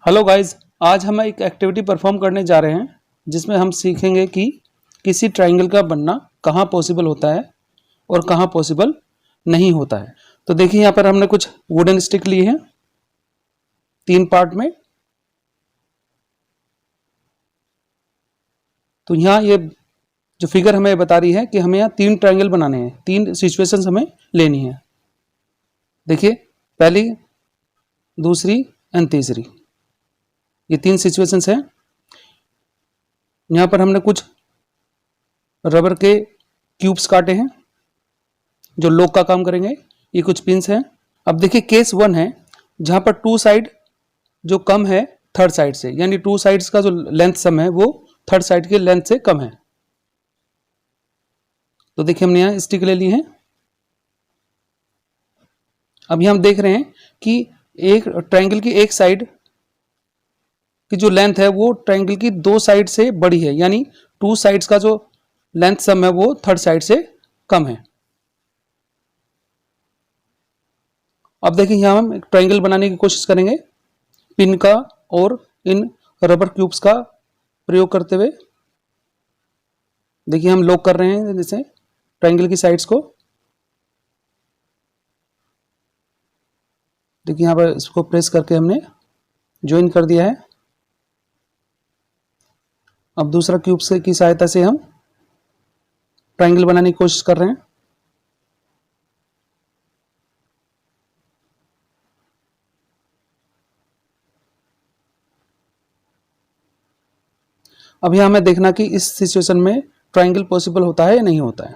Hello guys, आज हम एक एक्टिविटी परफॉर्म करने जा रहे हैं जिसमें हम सीखेंगे कि किसी ट्राइंगल का बनना कहाँ पॉसिबल होता है और कहाँ पॉसिबल नहीं होता है। तो देखिए यहाँ पर हमने कुछ वुडन स्टिक ली है 3 पार्ट में। तो यहाँ ये जो फिगर हमें बता रही है कि हमें यहाँ 3 ट्राइंगल बनाने हैं, 3 सिचुएशंस हमें लेनी है। देखिए पहली, दूसरी एंड तीसरी, ये 3 सिचुएशंस हैं। यहाँ पर हमने कुछ रबर के क्यूब्स काटे हैं जो लॉक का काम करेंगे। ये कुछ पिंस हैं। अब देखिए केस 1 है जहां पर 2 साइड जो कम है थर्ड साइड से, यानी 2 साइड्स का जो लेंथ सम है वो थर्ड साइड के लेंथ से कम है। तो देखिए हमने यहाँ स्टिक ले ली है। अब यहाँ हम देख रहे हैं कि एक ट्रायंगल की एक साइड की जो लेंथ है वो ट्रायंगल की 2 साइड से बड़ी है, यानी 2 साइड्स का जो लेंथ सम है वो थर्ड साइड से कम है। अब देखिए यहाँ हम एक ट्रायंगल बनाने की कोशिश करेंगे पिन का और इन रबर क्यूब्स का प्रयोग करते हुए। देखिए हम लॉक कर रहे हैं जैसे ट्रायंगल की साइड्स को। देखिए यहाँ पर इसको प्रेस करके हमने ज्वाइन कर दिया है। अब दूसरा क्यूब से की सहायता से हम ट्रायंगल बनाने की कोशिश कर रहे हैं। अब यहाँ हमें देखना कि इस सिचुएशन में ट्रायंगल पॉसिबल होता है या नहीं होता है।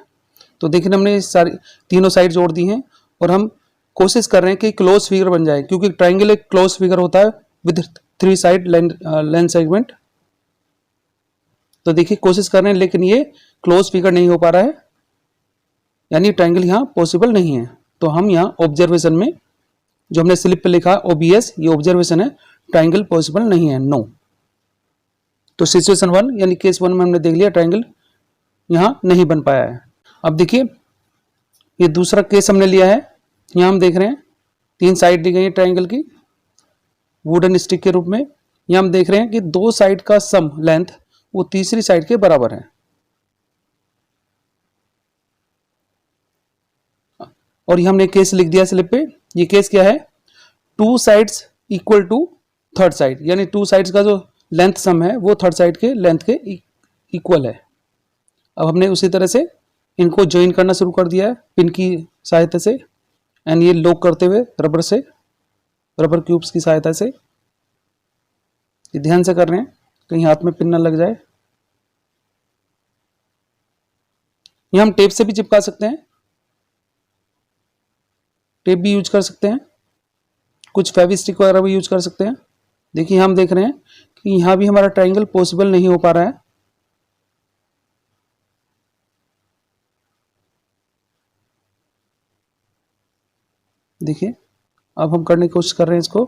तो देखिए हमने सारी तीनों साइड जोड़ दी हैं और हम कोशिश कर रहे हैं कि क्लोज फिगर बन जाए, क्योंकि ट्रायंगल एक क्लोज फिगर होता है विद 3 साइड लेंथ सेगमेंट। तो देखिए कोशिश कर रहे हैं लेकिन ये क्लोज फिगर नहीं हो पा रहा है, यानी ट्रायंगल यहाँ पॉसिबल नहीं है। तो हम यहाँ ऑब्जर्वेशन में जो हमने स्लिप पे लिखा OBS, ये ऑब्जर्वेशन है, ट्रायंगल पॉसिबल नहीं है, नो। तो सिचुएशन 1 यानी केस 1 में हमने देख लिया ट्रायंगल यहाँ नहीं बन पाया है। अब देखिए ये दूसरा केस हमने लिया है। यहाँ हम देख रहे हैं 3 साइड दी गई है ट्रायंगल की वुडन स्टिक के रूप में। यहाँ हम देख रहे हैं कि 2 साइड का सम लेंथ वो तीसरी साइड के बराबर है। और यहाँ हमने केस लिख दिया स्लिप पे। ये केस क्या है, 2 sides equal to third side, यानी 2 साइड्स का जो लेंथ सम है वो थर्ड साइड के लेंथ के इक्वल है। अब हमने उसी तरह से इनको ज्वाइन करना शुरू कर दिया है पिन की सहायता से, एंड ये लॉक करते हुए रबर क्यूब्स की सहायता से। ये ध्यान से कर रहे हैं कहीं हाथ में पिन ना लग जाए। ये हम टेप से भी चिपका सकते हैं, टेप भी यूज कर सकते हैं, कुछ फेविस्टिक वगैरह भी यूज कर सकते हैं। देखिए हम देख रहे हैं कि यहाँ भी हमारा ट्रायंगल पॉसिबल नहीं हो पा रहा है। देखिए अब हम करने की कोशिश कर रहे हैं इसको।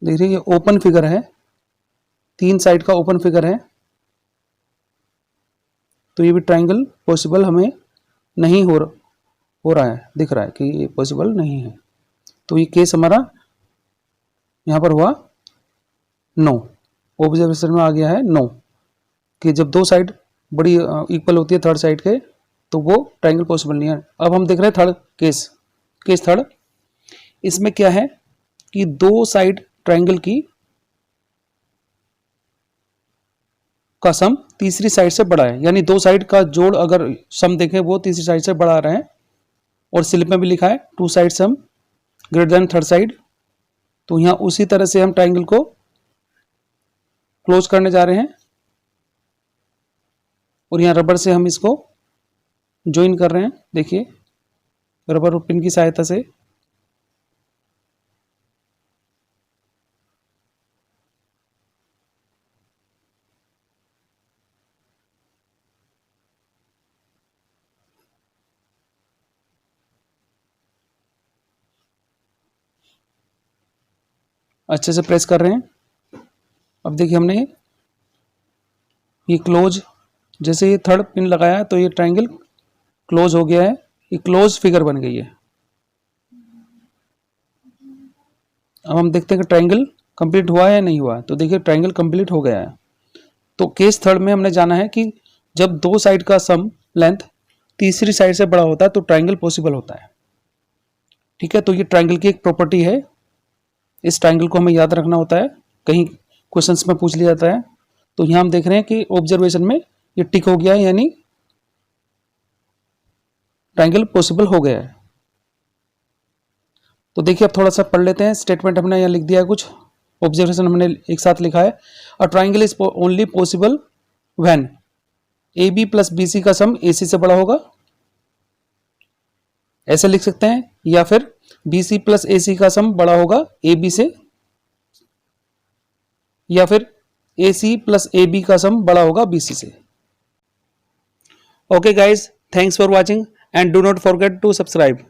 देखिए ये ओपन फिगर है, 3 साइड का ओपन फिगर है, तो ये भी ट्रायंगल पॉसिबल हमें नहीं हो रहा है, दिख रहा है कि ये पॉसिबल नहीं है। तो ये केस हमारा यहाँ पर हुआ नो, ऑब्जर्वेशन में आ गया है नो, कि जब 2 साइड बड़ी इक्वल होती है थर्ड साइड के तो वो ट्रायंगल पॉसिबल नहीं है। अब हम देख रहे हैं थर्ड केस थर्ड। इसमें क्या है कि 2 साइड ट्रायंगल की का सम तीसरी साइड से बड़ा है, यानी 2 साइड का जोड़ अगर सम देखें वो तीसरी साइड से बड़ा आ रहा है। और स्लिप में भी लिखा है 2 साइड सम ग्रेटर देन थर्ड साइड। तो यहाँ उसी तरह से हम ट्रायंगल को क्लोज करने जा रहे हैं और यहाँ रबर से हम इसको ज्वाइन कर रहे हैं। देखिए रबर और पिन की सहायता से। अच्छे से प्रेस कर रहे हैं। अब देखिए हमने ये क्लोज, जैसे ये थर्ड पिन लगाया तो ये ट्रायंगल क्लोज हो गया है, ये क्लोज फिगर बन गई है। अब हम देखते हैं कि ट्राइंगल कंप्लीट हुआ है या नहीं हुआ। तो देखिए ट्राइंगल कंप्लीट हो गया है। तो केस थर्ड में हमने जाना है कि जब दो साइड का सम लेंथ तीसरी साइड से बड़ा होता है तो ट्राइंगल पॉसिबल होता है। ठीक है, तो ये ट्राइंगल की एक प्रॉपर्टी है। इस ट्राइंगल को हमें याद रखना होता है, कहीं क्वेश्चंस में पूछ लिया जाता है। तो यहाँ हम देख रहे हैं कि ऑब्जर्वेशन में ये टिक हो गया है, यानी ट्राइंगल पॉसिबल हो गया है। तो देखिए अब थोड़ा सा पढ़ लेते हैं। स्टेटमेंट हमने यहाँ लिख दिया है, कुछ ऑब्जर्वेशन हमने एक साथ लिखा है। A triangle is only possible when A B plus B C का सम ए सी से बड़ा होगा, ऐसे लिख सकते हैं, या फिर बी सी प्लस ए सी का सम बड़ा होगा ए बी से, या फिर ए सी प्लस ए बी का सम बड़ा होगा बी सी से। Okay guys, thanks for watching and do not forget to subscribe.